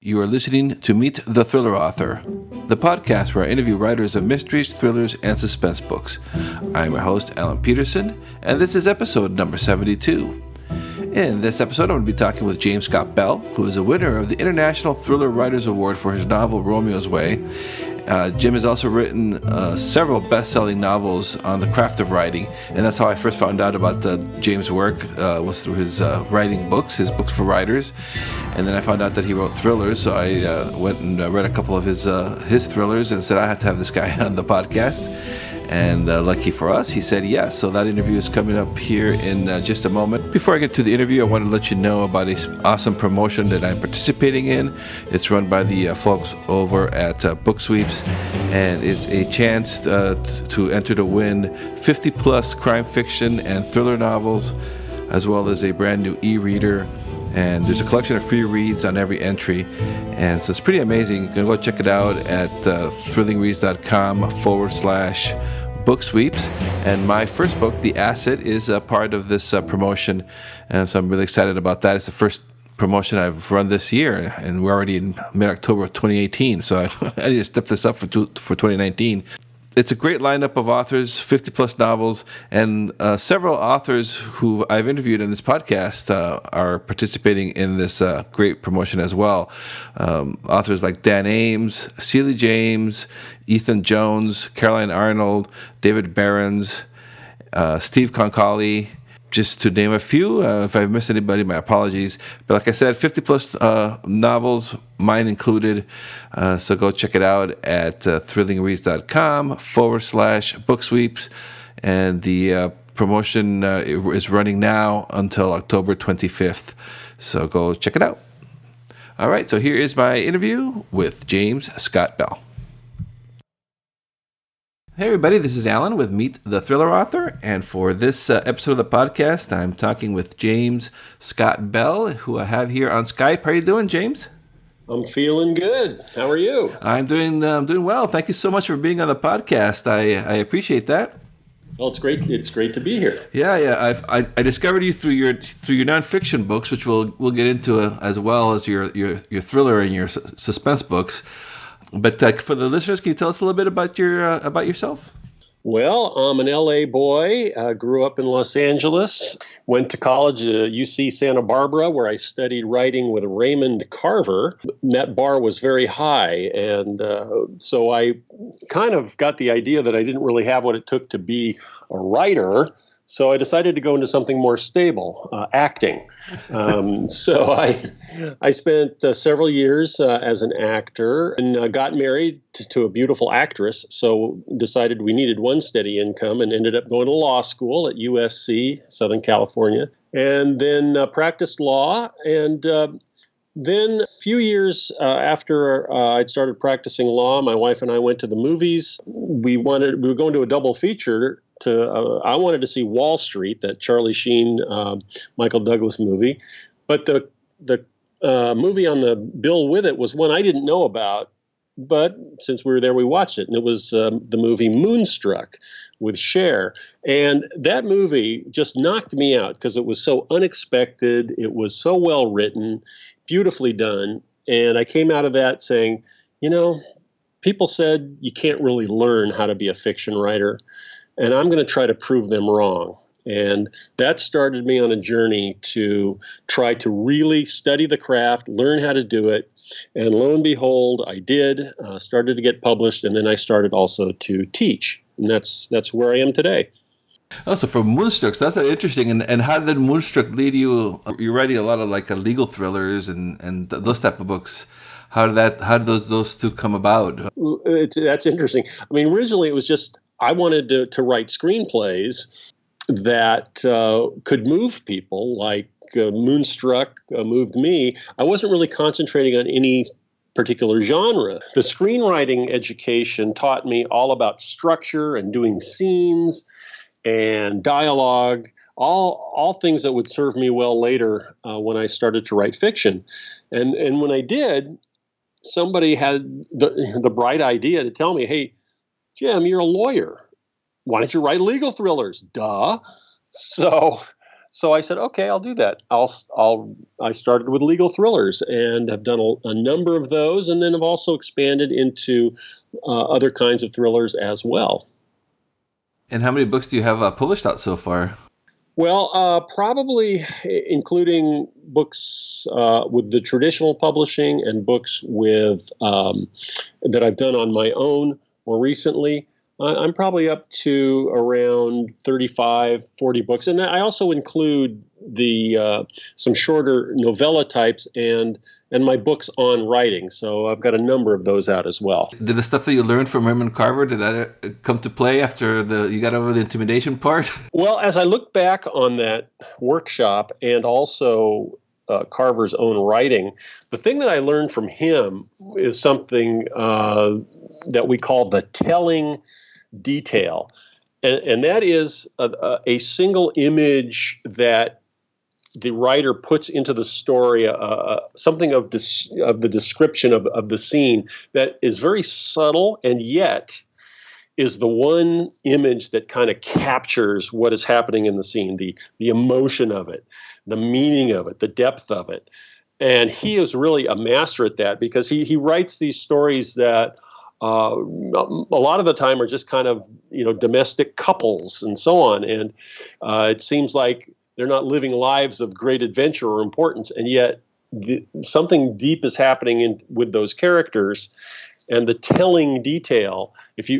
You are listening to Meet the Thriller Author, the podcast where I interview writers of mysteries, thrillers, and suspense books. I am your host, Alan Peterson, and this is episode number 72. In this episode, I'm going to be talking with James Scott Bell, who is a winner of the International Thriller Writers Award for his novel Romeo's Way. Jim has also written several best-selling novels on the craft of writing, and that's how I first found out about James' work, was through his writing books, his books for writers. And then I found out that he wrote thrillers, so I went and read a couple of his thrillers and said, I have to have this guy on the podcast. And lucky for us, he said yes. So that interview is coming up here in just a moment. Before I get to the interview, I want to let you know about an awesome promotion that I'm participating in. It's run by the folks over at Book Sweeps, and it's a chance to enter to win 50 plus crime fiction and thriller novels, as well as a brand new e-reader. And there's a collection of free reads on every entry. And so it's pretty amazing. You can go check it out at thrillingreads.com/book sweeps. And my first book, The Asset, is a part of this promotion. And so I'm really excited about that. It's the first promotion I've run this year. And we're already in mid-October of 2018. So I need to step this up for 2019. It's a great lineup of authors, 50 plus novels, and several authors who I've interviewed in this podcast are participating in this great promotion as well. Authors like Dan Ames, Celie James, Ethan Jones, Caroline Arnold, David Behrens, Steve Concali, just to name a few. If I've missed anybody, my apologies. But like I said, 50 plus novels, mine included. So go check it out at thrillingreads.com/book sweeps. And the promotion is running now until October 25th. So go check it out. All right, so here is my interview with James Scott Bell. Hey everybody, this is Alan with Meet the Thriller Author, and for this episode of the podcast, I'm talking with James Scott Bell, who I have here on Skype. How are you doing, James? I'm feeling good. How are you? I'm doing well. Thank you so much for being on the podcast. I appreciate that. Well, it's great. It's great to be here. Yeah. I discovered you through your nonfiction books, which we'll get into as well as your thriller and your suspense books. But for the listeners, can you tell us a little bit about yourself? Well, I'm an LA boy. Grew up in Los Angeles. Went to college at UC Santa Barbara, where I studied writing with Raymond Carver. And that bar was very high, and so I kind of got the idea that I didn't really have what it took to be a writer. So I decided to go into something more stable, acting. So I spent several years as an actor and got married to a beautiful actress. So decided we needed one steady income and ended up going to law school at USC, Southern California, and then practiced law. And then a few years after I'd started practicing law, my wife and I went to the movies. We were going to a double feature. I wanted to see Wall Street, that Charlie Sheen, Michael Douglas movie, but the movie on the bill with it was one I didn't know about. But since we were there, we watched it, and it was the movie Moonstruck with Cher, and that movie just knocked me out because it was so unexpected. It was so well written, beautifully done, and I came out of that saying, people said you can't really learn how to be a fiction writer. And I'm going to try to prove them wrong. And that started me on a journey to try to really study the craft, learn how to do it. And lo and behold, I did, started to get published, and then I started also to teach. And that's where I am today. Oh, so from Moonstruck, so that's interesting. And how did Moonstruck lead you? You're writing a lot of legal thrillers and those type of books. How did those two come about? That's interesting. I mean, originally it was just, I wanted to write screenplays that could move people, like Moonstruck moved me. I wasn't really concentrating on any particular genre. The screenwriting education taught me all about structure and doing scenes and dialogue, all things that would serve me well later when I started to write fiction. And when I did, somebody had the bright idea to tell me, hey, Jim, you're a lawyer. Why don't you write legal thrillers? Duh. So So I said, okay, I'll do that. I started with legal thrillers and have done a number of those, and then have also expanded into other kinds of thrillers as well. And how many books do you have published out so far? Well, probably including books with the traditional publishing and books with that I've done on my own more recently. I'm probably up to around 35, 40 books. And I also include the some shorter novella types and my books on writing. So I've got a number of those out as well. Did the stuff that you learned from Raymond Carver, did that come to play after you got over the intimidation part? Well, as I look back on that workshop and also Carver's own writing, the thing that I learned from him is something that we call the telling detail. And that is a single image that the writer puts into the story, something of the description of the scene that is very subtle and yet is the one image that kind of captures what is happening in the scene, the emotion of it, the meaning of it, the depth of it. And he is really a master at that because he writes these stories that a lot of the time are just kind of, domestic couples and so on. And it seems like they're not living lives of great adventure or importance. And yet something deep is happening with those characters. And the telling detail,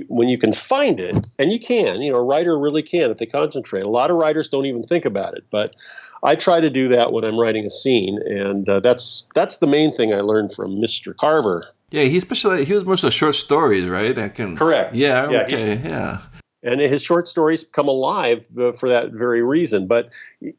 when you can find it, and you can, a writer really can if they concentrate. A lot of writers don't even think about it, but I try to do that when I'm writing a scene, and that's the main thing I learned from Mr. Carver. Yeah, he was more so short stories, right? Correct. Yeah. Okay. Yeah. And his short stories come alive for that very reason. But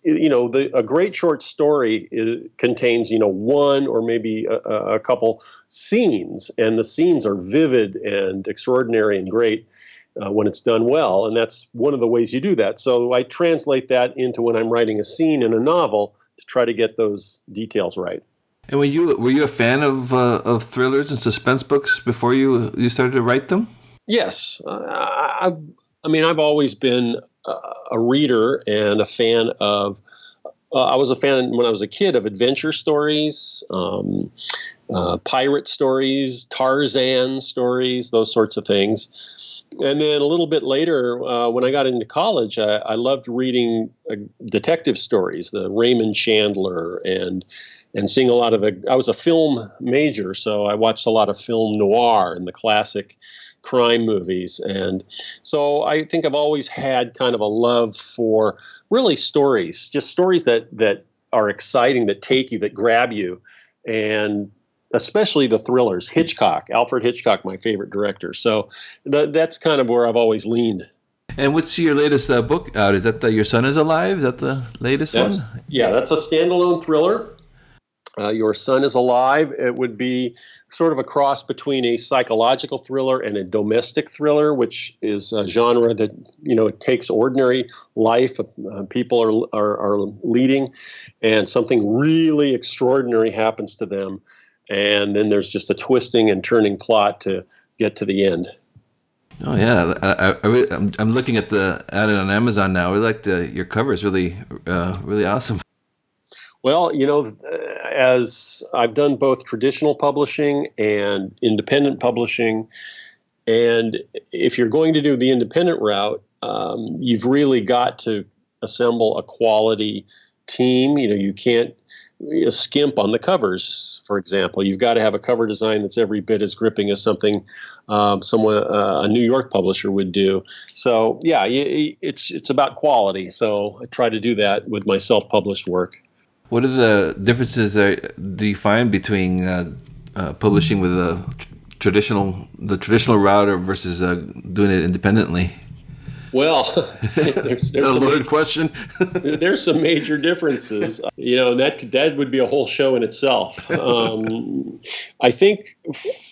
a great short story contains one or maybe a couple scenes, and the scenes are vivid and extraordinary and great when it's done well. And that's one of the ways you do that. So I translate that into when I'm writing a scene in a novel to try to get those details right. And were you a fan of thrillers and suspense books before you started to write them? Yes, I've always been a reader and a fan of. I was a fan when I was a kid of adventure stories, pirate stories, Tarzan stories, those sorts of things. And then a little bit later, when I got into college, I loved reading detective stories, the Raymond Chandler and seeing a lot of I was a film major, so I watched a lot of film noir and the classic crime movies. And so I think I've always had kind of a love for really stories, just stories that are exciting, that take you, that grab you, and especially the thrillers. Alfred Hitchcock, my favorite director. So that's kind of where I've always leaned. And what's your latest book out? Is that Your Son is Alive? Is that the latest one? Yeah, that's a standalone thriller. Your Son is Alive. It would be sort of a cross between a psychological thriller and a domestic thriller, which is a genre that it takes ordinary life people are leading, and something really extraordinary happens to them, and then there's just a twisting and turning plot to get to the end. Oh yeah, I'm looking at it on Amazon now. I like your cover is really really awesome. Well, as I've done both traditional publishing and independent publishing, and if you're going to do the independent route, you've really got to assemble a quality team. You can't skimp on the covers, for example. You've got to have a cover design that's every bit as gripping as something a New York publisher would do. So, yeah, it's about quality. So I try to do that with my self-published work. What are the differences do you find between publishing with the traditional route versus doing it independently? Well, there's a loaded question. There's some major differences. That would be a whole show in itself. I think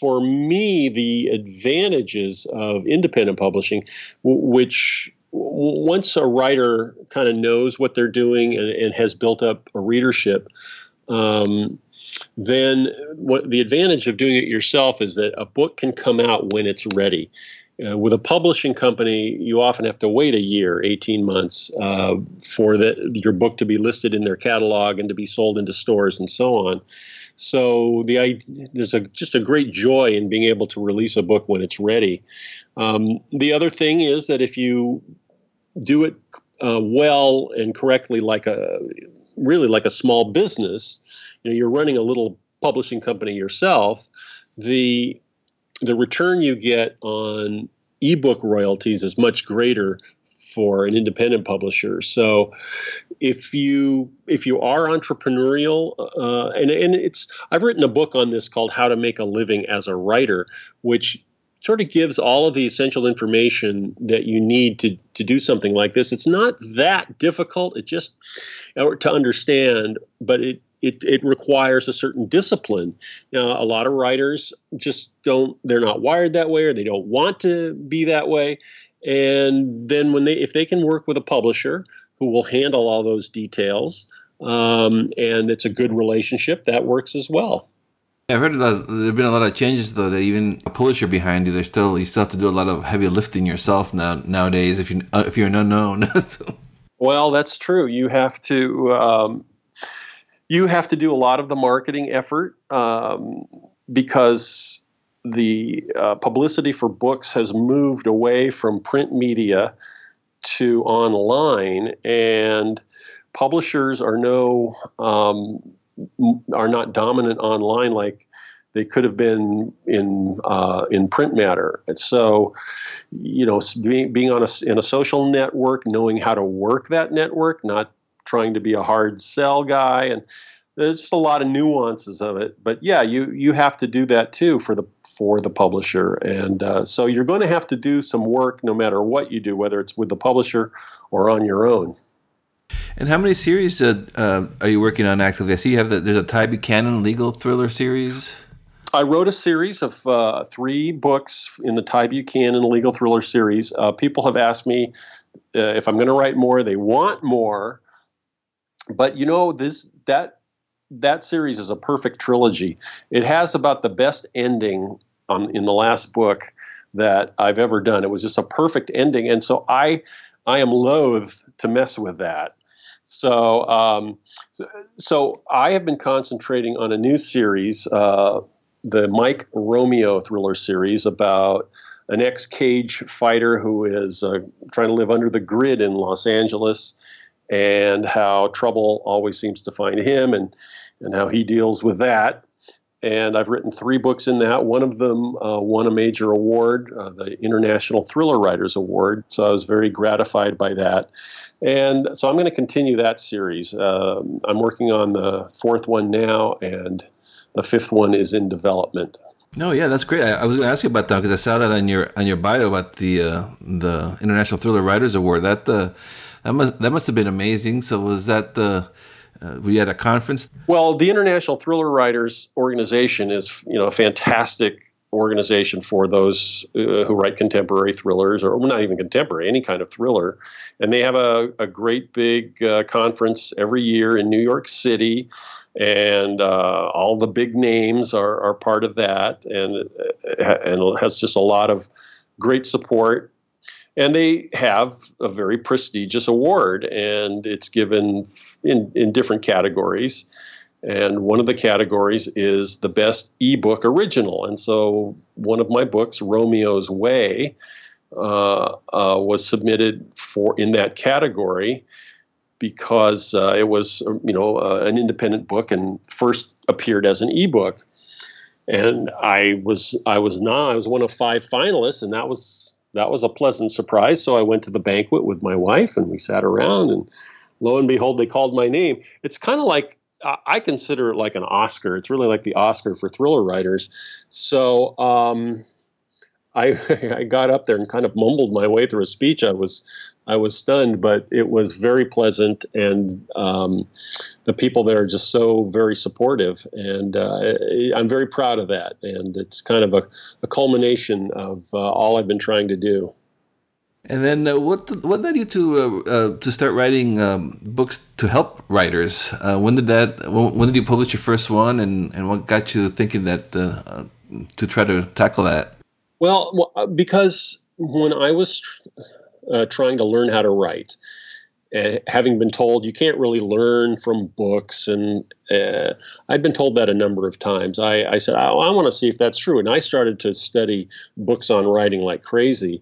for me, the advantages of independent publishing, which once a writer kind of knows what they're doing and has built up a readership, then what the advantage of doing it yourself is that a book can come out when it's ready. With a publishing company, you often have to wait a year, 18 months, for your book to be listed in their catalog and to be sold into stores and so on. So there's just a great joy in being able to release a book when it's ready. The other thing is that if you do it well and correctly, really like a small business, you're running a little publishing company yourself, the return you get on ebook royalties is much greater for an independent publisher. So if you are entrepreneurial, I've written a book on this called How to Make a Living as a Writer, which sort of gives all of the essential information that you need to do something like this. It's not that difficult. It just to understand, but it requires a certain discipline. Now, a lot of writers they're not wired that way, or they don't want to be that way. And then if they can work with a publisher who will handle all those details, and it's a good relationship, that works as well. I've heard there've been a lot of changes, though, that even a publisher behind you, you still have to do a lot of heavy lifting yourself nowadays if you're an unknown. So. Well, that's true. You have to do a lot of the marketing effort, because the publicity for books has moved away from print media to online, and publishers are not dominant online like they could have been in print matter. And so, being in a social network, knowing how to work that network, not trying to be a hard sell guy, and there's just a lot of nuances of it. But yeah, you have to do that too for the publisher, and so you're going to have to do some work no matter what you do, whether it's with the publisher or on your own. And how many series are you working on actively? I see there's a Ty Buchanan legal thriller series. I wrote a series of 3 books in the Ty Buchanan legal thriller series. People have asked me if I'm going to write more. They want more, but that series is a perfect trilogy. It has about the best ending in the last book that I've ever done. It was just a perfect ending, and so I am loath to mess with that. So I have been concentrating on a new series, the Mike Romeo thriller series, about an ex-cage fighter who is trying to live under the grid in Los Angeles, and how trouble always seems to find him, and how he deals with that. And I've written 3 books in that. One of them won a major award, the International Thriller Writers Award. So I was very gratified by that. And so I'm going to continue that series. I'm working on the 4th one now, and the 5th one is in development. No, yeah, that's great. I was going to ask you about that because I saw that on your bio about the International Thriller Writers Award. That must have been amazing. So was that were you at a conference? Well, the International Thriller Writers Organization is a fantastic organization for those who write contemporary thrillers, or not even contemporary, any kind of thriller. And they have a great big conference every year in New York City, and all the big names are part of that, and it has just a lot of great support. And they have a very prestigious award, and it's given in different categories. And one of the categories is the best ebook original. And so one of my books, Romeo's Way, was submitted in that category because it was an independent book and first appeared as an ebook. And I was one of 5 finalists, and that was a pleasant surprise. So I went to the banquet with my wife, and we sat around, and lo and behold, they called my name. It's kind of like, I consider it like an Oscar. It's really like the Oscar for thriller writers. So I got up there and kind of mumbled my way through a speech. I was stunned, but it was very pleasant, and the people there are just so very supportive, and I'm very proud of that. And it's kind of a culmination of all I've been trying to do. And then what led you to start writing books to help writers? When did you publish your first one, and what got you thinking that to try to tackle that? Well, because when I was trying to learn how to write, having been told you can't really learn from books, and I'd been told that a number of times, I said, I want to see if that's true. And I started to study books on writing like crazy.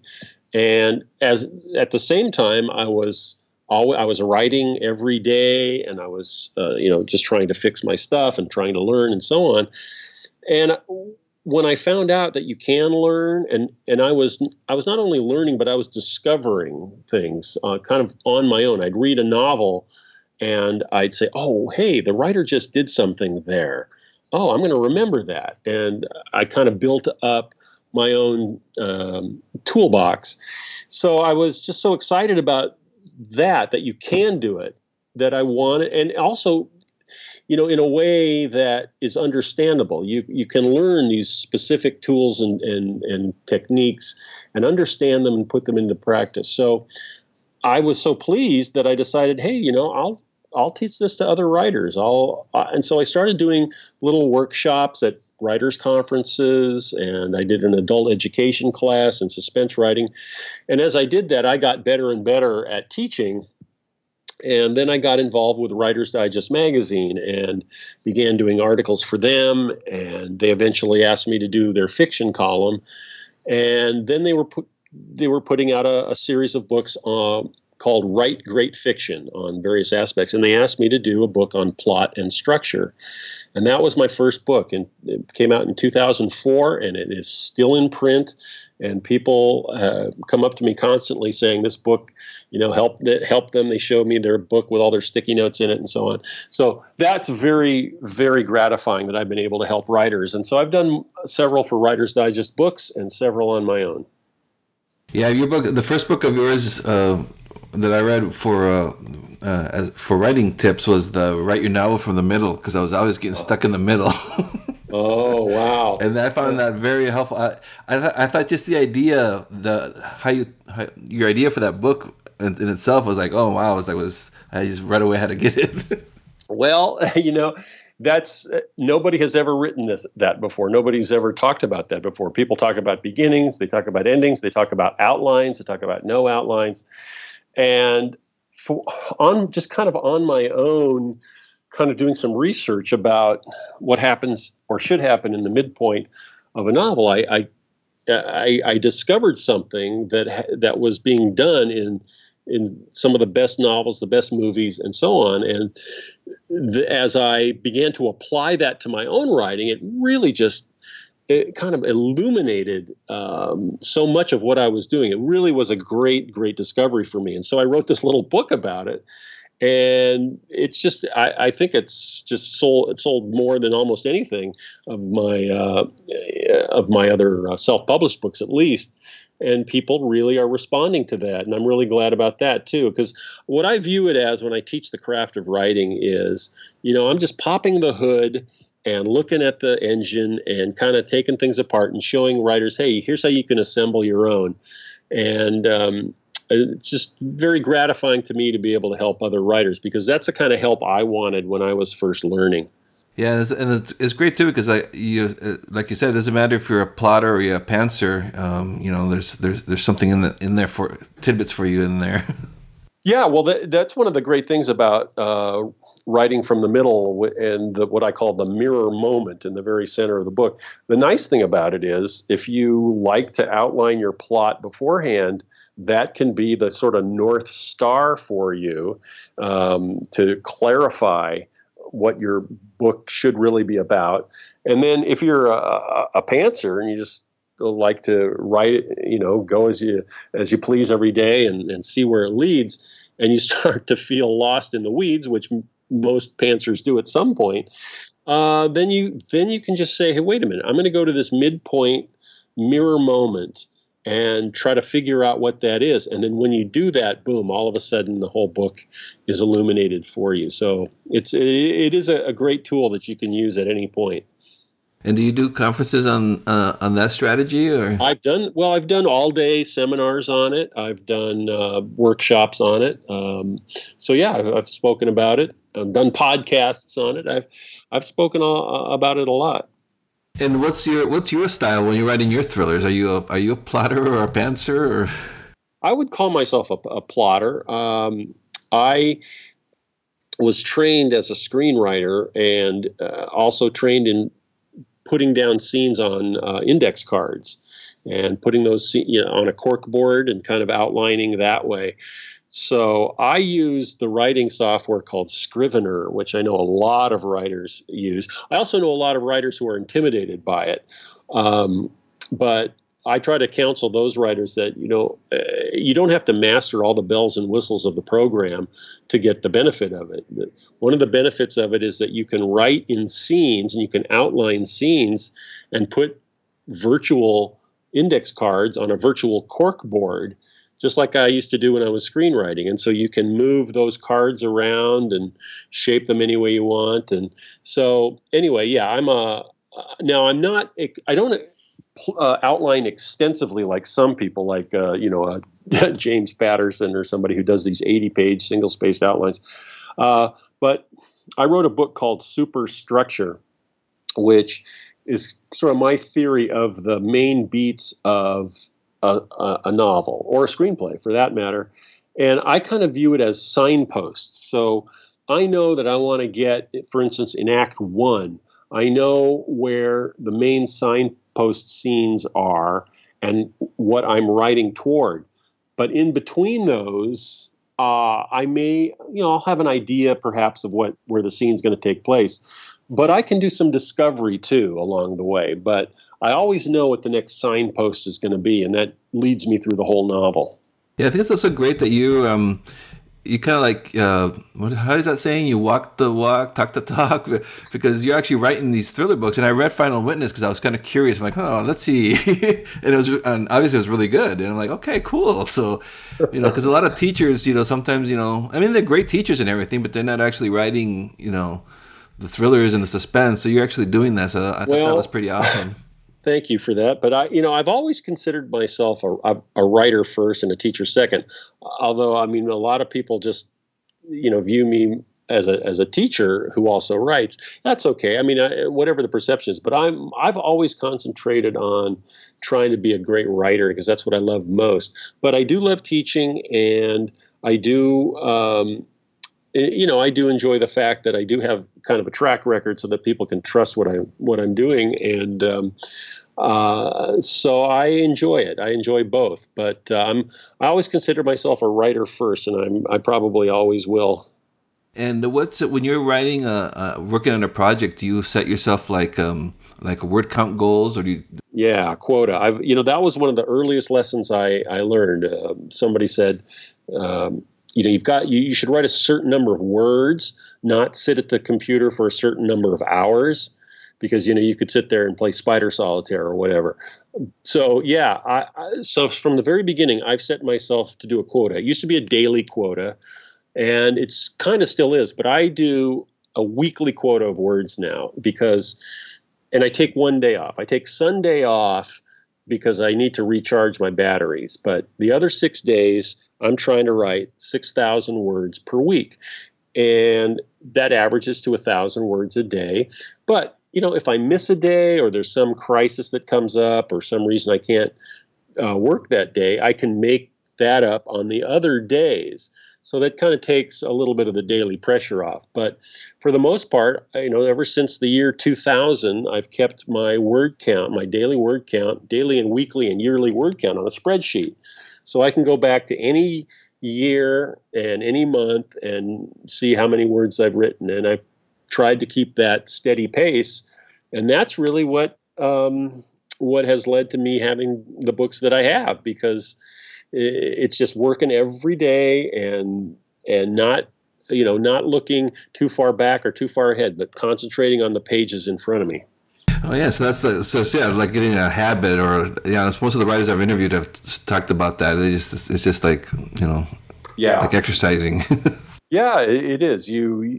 And at the same time, I was writing every day, and I was just trying to fix my stuff and trying to learn and so on. And when I found out that you can learn, and I was not only learning, but I was discovering things kind of on my own. I'd read a novel, and I'd say, "Oh, hey, the writer just did something there. Oh, I'm going to remember that." And I kind of built up my own toolbox. So I was just so excited about that you can do it, that I wanted, and also, in a way that is understandable. You can learn these specific tools and techniques and understand them and put them into practice. So I was so pleased that I decided, hey, I'll teach this to other writers. And so I started doing little workshops at writers' conferences, and I did an adult education class in suspense writing. And as I did that, I got better and better at teaching. And then I got involved with Writer's Digest magazine and began doing articles for them. And they eventually asked me to do their fiction column. And then they were putting out a series of books called Write Great Fiction on various aspects. And they asked me to do a book on plot and structure. And that was my first book. And it came out in 2004, and it is still in print. And people come up to me constantly saying this book, helped them. They showed me their book with all their sticky notes in it and so on. So that's very, very gratifying that I've been able to help writers. And so I've done several for Writer's Digest books and several on my own. Yeah, your book, the first book of yours that I read for writing tips was the Write Your Novel from the Middle, because I was always getting stuck in the middle. Oh, wow. And I found that very helpful. I thought just the idea, your idea for that book in itself was like, oh, wow. I just right away had to get it. Well, that's nobody has ever written that before. Nobody's ever talked about that before. People talk about beginnings, they talk about endings, they talk about outlines, they talk about no outlines. And just kind of on my own, kind of doing some research about what happens or should happen in the midpoint of a novel, I discovered something that was being done in some of the best novels, the best movies, and so on. And as I began to apply that to my own writing, it kind of illuminated so much of what I was doing. It really was a great, great discovery for me. And so I wrote this little book about it. And it's just, I think it's just sold more than almost anything of my other self-published books, at least. And people really are responding to that. And I'm really glad about that, too, because what I view it as when I teach the craft of writing is, I'm just popping the hood and looking at the engine and kind of taking things apart and showing writers, hey, here's how you can assemble your own. And it's just very gratifying to me to be able to help other writers, because that's the kind of help I wanted when I was first learning. Yeah, it's great too, because like you said, it doesn't matter if you're a plotter or you're a pantser. There's something in there for tidbits for you in there. Yeah, well, that's one of the great things about writing from the middle and what I call the mirror moment in the very center of the book. The nice thing about it is, if you like to outline your plot beforehand, that can be the sort of North Star for you to clarify what your book should really be about. And then if you're a pantser and you just like to write, go as you please every day and see where it leads, and you start to feel lost in the weeds, which most pantsers do at some point, then you can just say, hey, wait a minute, I'm going to go to this midpoint mirror moment and try to figure out what that is. And then when you do that, boom, all of a sudden the whole book is illuminated for you. So it is a great tool that you can use at any point. And do you do conferences on that strategy, or? I've done all day seminars on it. I've done workshops on it. So yeah, I've spoken about it. I've done podcasts on it. I've spoken about it a lot. And what's your style when you're writing your thrillers? Are you a plotter or a pantser? Or I would call myself a plotter. I was trained as a screenwriter and also trained in putting down scenes on index cards and putting those on a cork board and kind of outlining that way. So I use the writing software called Scrivener, which I know a lot of writers use. I also know a lot of writers who are intimidated by it. But I try to counsel those writers that, you don't have to master all the bells and whistles of the program to get the benefit of it. One of the benefits of it is that you can write in scenes and you can outline scenes and put virtual index cards on a virtual cork board, just like I used to do when I was screenwriting. And so you can move those cards around and shape them any way you want. And so anyway, yeah, now I'm not, I don't outline extensively like some people, like, James Patterson or somebody who does these 80-page single-spaced outlines. But I wrote a book called Superstructure, which is sort of my theory of the main beats of a novel or a screenplay for that matter. And I kind of view it as signposts. So I know that I want to get, for instance, in Act One, I know where the main signpost scenes are and what I'm writing toward. But in between those, I may, I'll have an idea perhaps of where the scene's going to take place. But I can do some discovery too along the way. But I always know what the next signpost is going to be, and that leads me through the whole novel. yeah, I think it's also great that you kind of like how is that saying? You walk the walk, talk the talk, because you're actually writing these thriller books. And I read Final Witness because I was kind of curious. I'm like, oh, let's see, and obviously it was really good. And I'm like, okay, cool. So, because a lot of teachers, sometimes, I mean, they're great teachers and everything, but they're not actually writing, the thrillers and the suspense. So you're actually doing that. So I thought that was pretty awesome. Thank you for that. But I've always considered myself a writer first and a teacher second. Although, I mean, a lot of people just, view me as a teacher who also writes. That's okay. I mean, whatever the perception is. But I've always concentrated on trying to be a great writer because that's what I love most. But I do love teaching, and I do. I do enjoy the fact that I do have kind of a track record so that people can trust what I'm doing, and so I enjoy it. I enjoy both, but I always consider myself a writer first, and I probably always will. And when you're writing working on a project, do you set yourself like a word count goals, or do you? Yeah, quota. That was one of the earliest lessons I learned. Somebody said. You should write a certain number of words, not sit at the computer for a certain number of hours, because you could sit there and play Spider Solitaire or whatever. So yeah, so from the very beginning, I've set myself to do a quota. It used to be a daily quota, and it's kind of still is, but I do a weekly quota of words now and I take one day off. I take Sunday off because I need to recharge my batteries, but the other 6 days. I'm trying to write 6,000 words per week. And that averages to 1,000 words a day. But, if I miss a day or there's some crisis that comes up or some reason I can't work that day, I can make that up on the other days. So that kind of takes a little bit of the daily pressure off. But for the most part, ever since the year 2000, I've kept my word count, my daily word count, daily and weekly and yearly word count on a spreadsheet. So I can go back to any year and any month and see how many words I've written. And I've tried to keep that steady pace. And that's really what has led to me having the books that I have, because it's just working every day and not looking too far back or too far ahead, but concentrating on the pages in front of me. Oh yeah, so like getting a habit, or most of the writers I've interviewed have talked about that. It's just like like exercising. Yeah, it is.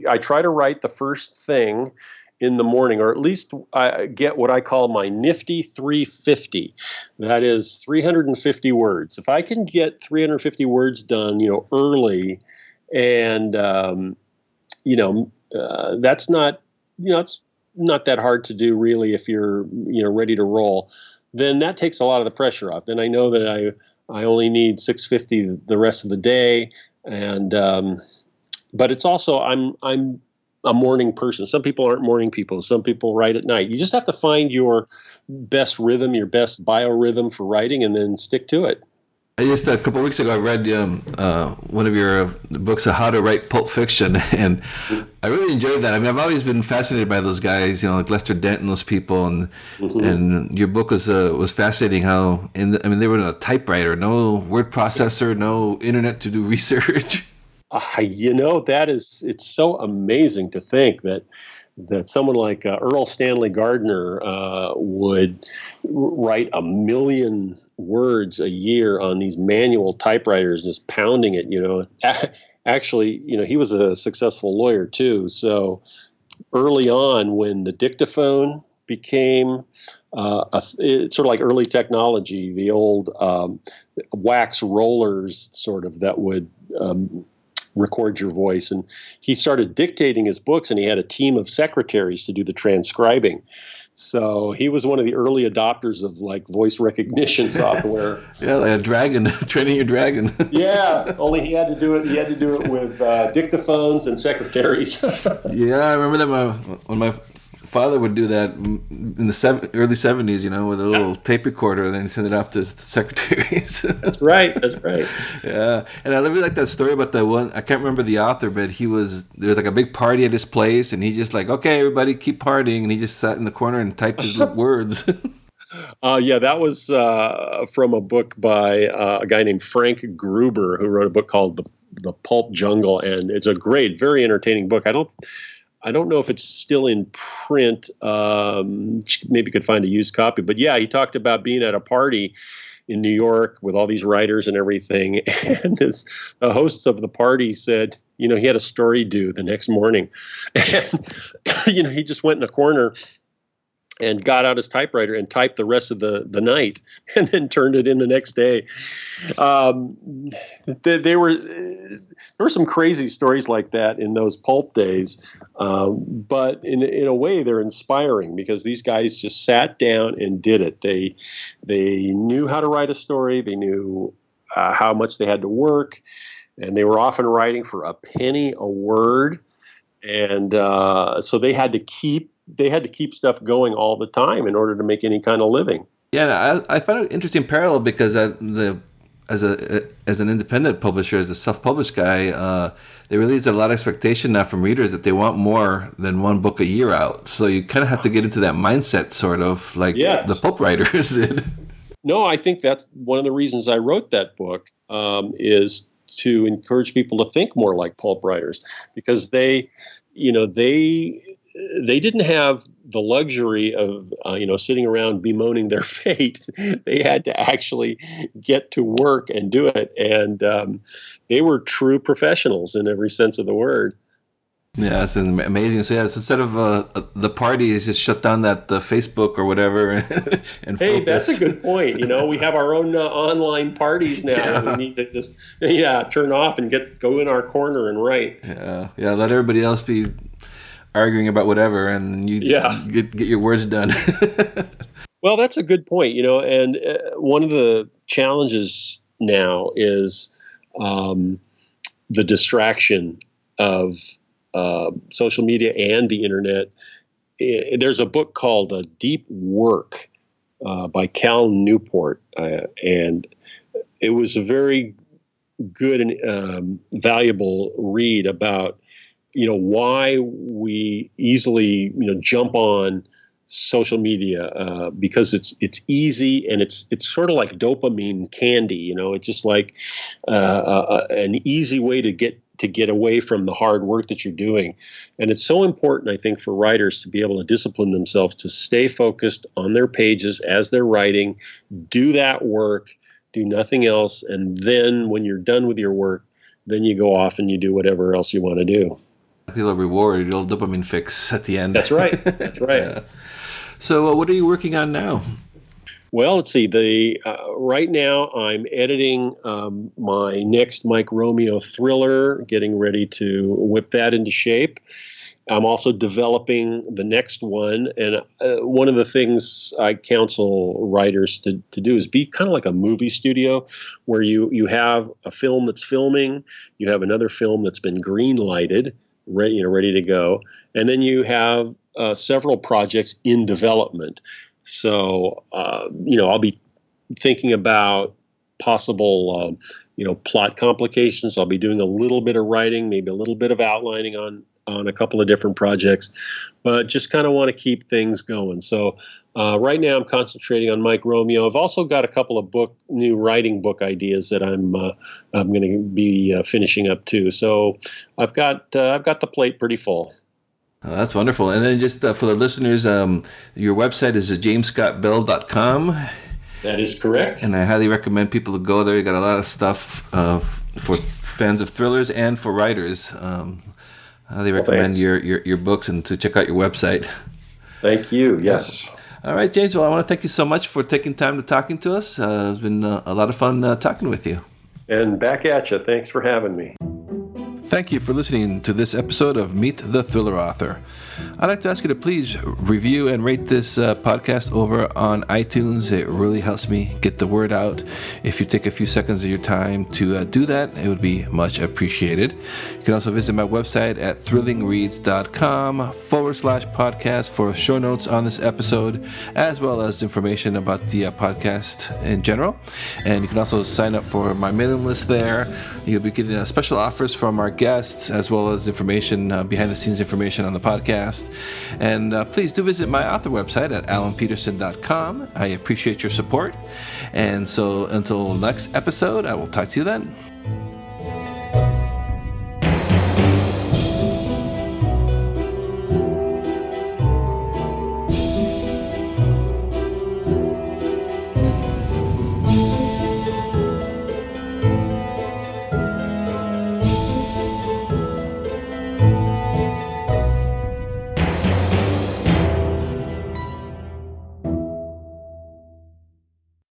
I try to write the first thing in the morning, or at least I get what I call my nifty 350. That is 350 words. If I can get 350 words done, early, and that's not, not that hard to do really if you're ready to roll, then that takes a lot of the pressure off. Then I know that I only need 650 the rest of the day, and but it's also I'm a morning person. Some people aren't morning people. Some people write at night. You just have to find your best rhythm, your best biorhythm for writing, and then stick to it. Just a couple of weeks ago, I read one of your books, How to Write Pulp Fiction, and I really enjoyed that. I mean, I've always been fascinated by those guys, like Lester Dent and those people, and your book was fascinating. How they were in a typewriter, no word processor, no internet to do research. It's so amazing to think that someone like Earl Stanley Gardner would write 1 million words a year on these manual typewriters, just pounding it. Actually, he was a successful lawyer too. So early on, when the dictaphone became it's sort of like early technology, the old wax rollers, sort of, that would record your voice. And he started dictating his books, and he had a team of secretaries to do the transcribing. So he was one of the early adopters of like voice recognition software. Yeah, like a dragon, training your dragon. Yeah, only he had to do it. He had to do it with dictaphones and secretaries. Yeah, I remember that when my father would do that in the early 70s, with a little tape recorder, and then he'd send it off to the secretaries. That's right. Yeah, and I really like that story about the one. I can't remember the author, but there was like a big party at his place, and he just like, okay, everybody keep partying, and he just sat in the corner and typed his words. Yeah, that was from a book by a guy named Frank Gruber, who wrote a book called The Pulp Jungle, and it's a great, very entertaining book. I don't know if it's still in print. Maybe could find a used copy. But yeah, he talked about being at a party in New York with all these writers and everything. And the host of the party said, he had a story due the next morning. And, he just went in a corner and got out his typewriter and typed the rest of the night, and then turned it in the next day. There were some crazy stories like that in those pulp days, but in a way they're inspiring, because these guys just sat down and did it. They knew how to write a story. They knew how much they had to work, and they were often writing for a penny a word, and so they had to keep stuff going all the time in order to make any kind of living. Yeah, I found it an interesting parallel, because as an independent publisher, as a self-published guy, there really is a lot of expectation now from readers that they want more than one book a year out. So you kind of have to get into that mindset, sort of like the pulp writers did. No, I think that's one of the reasons I wrote that book, is to encourage people to think more like pulp writers, because they didn't have the luxury of sitting around bemoaning their fate. They had to actually get to work and do it, and they were true professionals in every sense of the word. Yeah, it's amazing. So so instead of the parties, just shut down that Facebook or whatever, and hey, focus. That's a good point. We have our own online parties now. Yeah. We need to just turn off and go in our corner and write. Yeah. Let everybody else be arguing about whatever, and you get your words done. Well, that's a good point. And one of the challenges now is the distraction of social media and the internet. There's a book called Deep Work by Cal Newport, and it was a very good and valuable read about why we easily jump on social media, because it's easy, and it's sort of like dopamine candy. It's just like an easy way to get away from the hard work that you're doing. And it's so important, I think, for writers to be able to discipline themselves to stay focused on their pages as they're writing, do that work, do nothing else, and then when you're done with your work, then you go off and you do whatever else you want to do. A little reward, a little dopamine fix at the end. That's right. Yeah. So what are you working on now? Well, let's see. Right now I'm editing my next Mike Romeo thriller, getting ready to whip that into shape. I'm also developing the next one. And one of the things I counsel writers to do is be kind of like a movie studio where you have a film that's filming, you have another film that's been green lighted, ready to go. And then you have several projects in development. So, I'll be thinking about possible, plot complications. I'll be doing a little bit of writing, maybe a little bit of outlining on a couple of different projects, but just kind of want to keep things going. So right now I'm concentrating on Mike Romeo. I've also got a couple of new writing book ideas that I'm going to be finishing up too. So I've got the plate pretty full. Oh, that's wonderful. And then just for the listeners, your website is jamesscottbell.com. That is correct. And I highly recommend people to go there. You got a lot of stuff for fans of thrillers and for writers. I highly recommend your books and to check out your website. Thank you. Yes. All right, James. Well, I want to thank you so much for taking time to talking to us. It's been a lot of fun talking with you. And back at you. Thanks for having me. Thank you for listening to this episode of Meet the Thriller Author. I'd like to ask you to please review and rate this podcast over on iTunes. It really helps me get the word out. If you take a few seconds of your time to do that, it would be much appreciated. You can also visit my website at thrillingreads.com/podcast for show notes on this episode, as well as information about the podcast in general. And you can also sign up for my mailing list there. You'll be getting special offers from our guests, as well as information, behind the scenes information on the podcast. And please do visit my author website at alanpeterson.com. I appreciate your support. And so until next episode, I will talk to you then.